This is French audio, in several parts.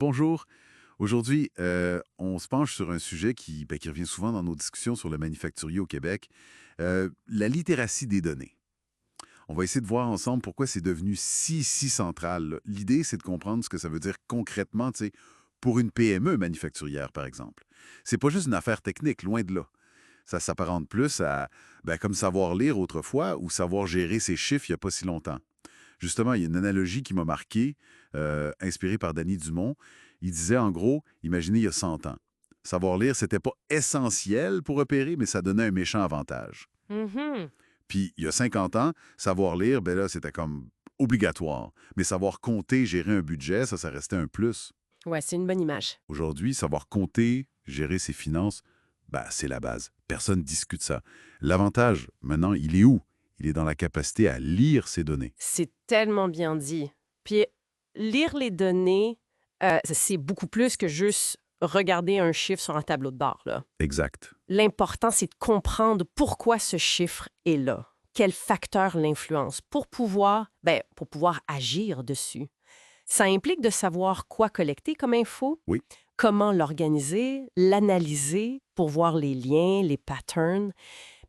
Bonjour. Aujourd'hui, on se penche sur un sujet qui revient souvent dans nos discussions sur le manufacturier au Québec, la littératie des données. On va essayer de voir ensemble pourquoi c'est devenu si central, là. L'idée, c'est de comprendre ce que ça veut dire concrètement, tu sais, pour une PME manufacturière, par exemple. C'est pas juste une affaire technique, loin de là. Ça s'apparente plus à, comme savoir lire autrefois ou savoir gérer ses chiffres il n'y a pas si longtemps. Justement, il y a une analogie qui m'a marqué, inspirée par Danny Dumont. Il disait en gros, imaginez il y a 100 ans. Savoir lire, c'était pas essentiel pour opérer, mais ça donnait un méchant avantage. Mhm. Puis il y a 50 ans, savoir lire, ben là, c'était comme obligatoire. Mais savoir compter, gérer un budget, ça restait un plus. Ouais, c'est une bonne image. Aujourd'hui, savoir compter, gérer ses finances, c'est la base. Personne ne discute ça. L'avantage, maintenant, il est où? Il est dans la capacité à lire ces données. C'est tellement bien dit. Puis, lire les données, c'est beaucoup plus que juste regarder un chiffre sur un tableau de bord, là. Exact. L'important, c'est de comprendre pourquoi ce chiffre est là. Quels facteurs l'influencent pour pouvoir agir dessus. Ça implique de savoir quoi collecter comme info, Oui. comment l'organiser, l'analyser pour voir les liens, les patterns.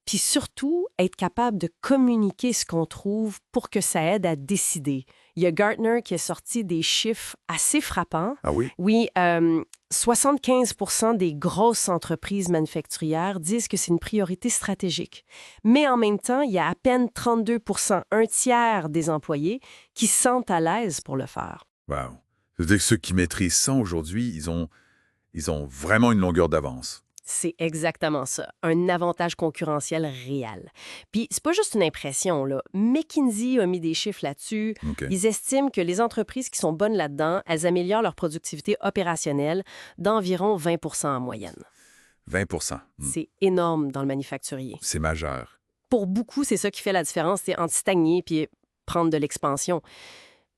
Puis surtout, être capable de communiquer ce qu'on trouve pour que ça aide à décider. Il y a Gartner qui a sorti des chiffres assez frappants. Ah oui? Oui, 75 des grosses entreprises manufacturières disent que c'est une priorité stratégique. Mais en même temps, il y a à peine 32 un tiers des employés qui se sentent à l'aise pour le faire. Wow. C'est-à-dire que ceux qui maîtrisent ça aujourd'hui, ils ont vraiment une longueur d'avance. C'est exactement ça, un avantage concurrentiel réel. Puis c'est pas juste une impression, là. McKinsey a mis des chiffres là-dessus. OK. Ils estiment que les entreprises qui sont bonnes là-dedans, elles améliorent leur productivité opérationnelle d'environ 20 en moyenne. 20 C'est énorme dans le manufacturier. C'est majeur. Pour beaucoup, c'est ça qui fait la différence, c'est entre stagner puis prendre de l'expansion.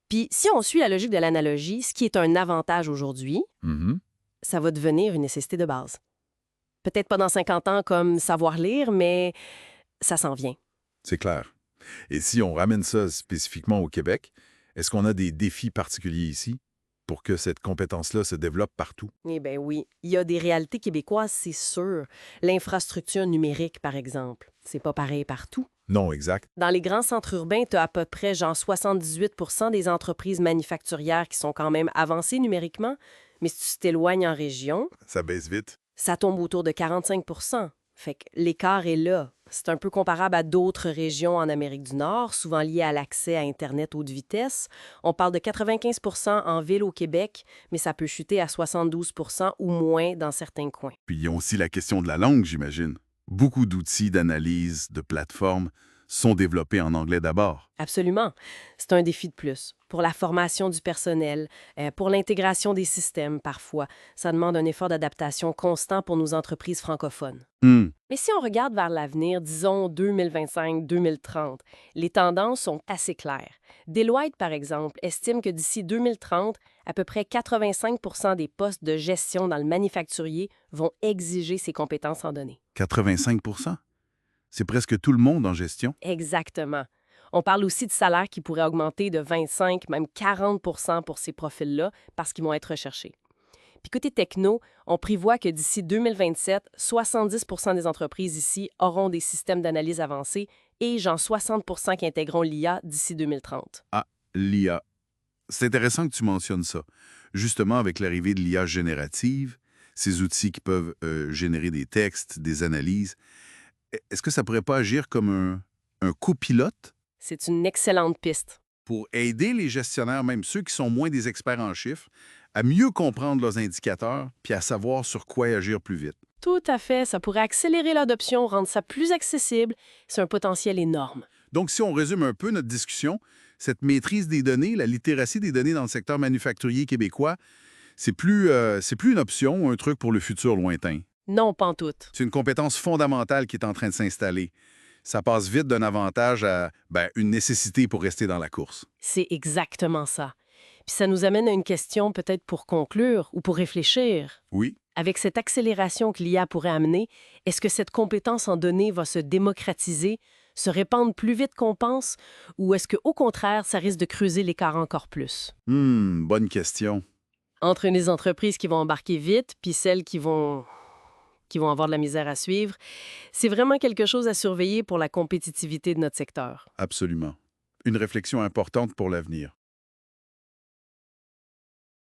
Puis si on suit la logique de l'analogie, ce qui est un avantage aujourd'hui, Mhm. ça va devenir une nécessité de base. Peut-être pas dans 50 ans comme savoir lire, mais ça s'en vient. C'est clair. Et si on ramène ça spécifiquement au Québec, est-ce qu'on a des défis particuliers ici pour que cette compétence-là se développe partout? Eh bien oui, il y a des réalités québécoises, c'est sûr. L'infrastructure numérique, par exemple, c'est pas pareil partout. Non, exact. Dans les grands centres urbains, tu as à peu près genre 78 des entreprises manufacturières qui sont quand même avancées numériquement, mais si tu t'éloignes en région, Ça baisse vite. ça tombe autour de 45. Fait que l'écart est là. C'est un peu comparable à d'autres régions en Amérique du Nord, souvent liées à l'accès à Internet haute vitesse. On parle de 95 en ville au Québec, mais ça peut chuter à 72 ou moins dans certains coins. Puis il y a aussi la question de la langue, j'imagine. Beaucoup d'outils d'analyse, de plateformes sont développés en anglais d'abord. Absolument. C'est un défi de plus. Pour la formation du personnel, pour l'intégration des systèmes parfois, ça demande un effort d'adaptation constant pour nos entreprises francophones. Hmm. Mais si on regarde vers l'avenir, disons 2025-2030, les tendances sont assez claires. Deloitte, par exemple, estime que d'ici 2030, à peu près 85 des postes de gestion dans le manufacturier vont exiger ces compétences en données. 85 C'est presque tout le monde en gestion. Exactement. On parle aussi de salaires qui pourraient augmenter de 25, même 40 pour ces profils-là parce qu'ils vont être recherchés. Puis côté techno, on prévoit que d'ici 2027, 70 des entreprises ici auront des systèmes d'analyse avancés et genre 60 qui intégreront l'IA d'ici 2030. Ah, l'IA. C'est intéressant que tu mentionnes ça. Justement, avec l'arrivée de l'IA générative, ces outils qui peuvent générer des textes, des analyses, est-ce que ça pourrait pas agir comme un copilote C'est une excellente piste. pour aider les gestionnaires, même ceux qui sont moins des experts en chiffres, à mieux comprendre leurs indicateurs puis à savoir sur quoi agir plus vite? Tout à fait, ça pourrait accélérer l'adoption, rendre ça plus accessible. C'est un potentiel énorme. Donc, si on résume un peu notre discussion, cette maîtrise des données, la littératie des données dans le secteur manufacturier québécois, c'est plus une option ou un truc pour le futur lointain. Non, pantoute. C'est une compétence fondamentale qui est en train de s'installer. Ça passe vite d'un avantage à une nécessité pour rester dans la course. C'est exactement ça. Puis ça nous amène à une question peut-être pour conclure ou pour réfléchir. Oui. Avec cette accélération que l'IA pourrait amener, est-ce que cette compétence en données va se démocratiser, se répandre plus vite qu'on pense, ou est-ce qu'au contraire, ça risque de creuser l'écart encore plus? Bonne question. Entre les entreprises qui vont embarquer vite, puis celles qui vont avoir de la misère à suivre, c'est vraiment quelque chose à surveiller pour la compétitivité de notre secteur. Absolument. Une réflexion importante pour l'avenir.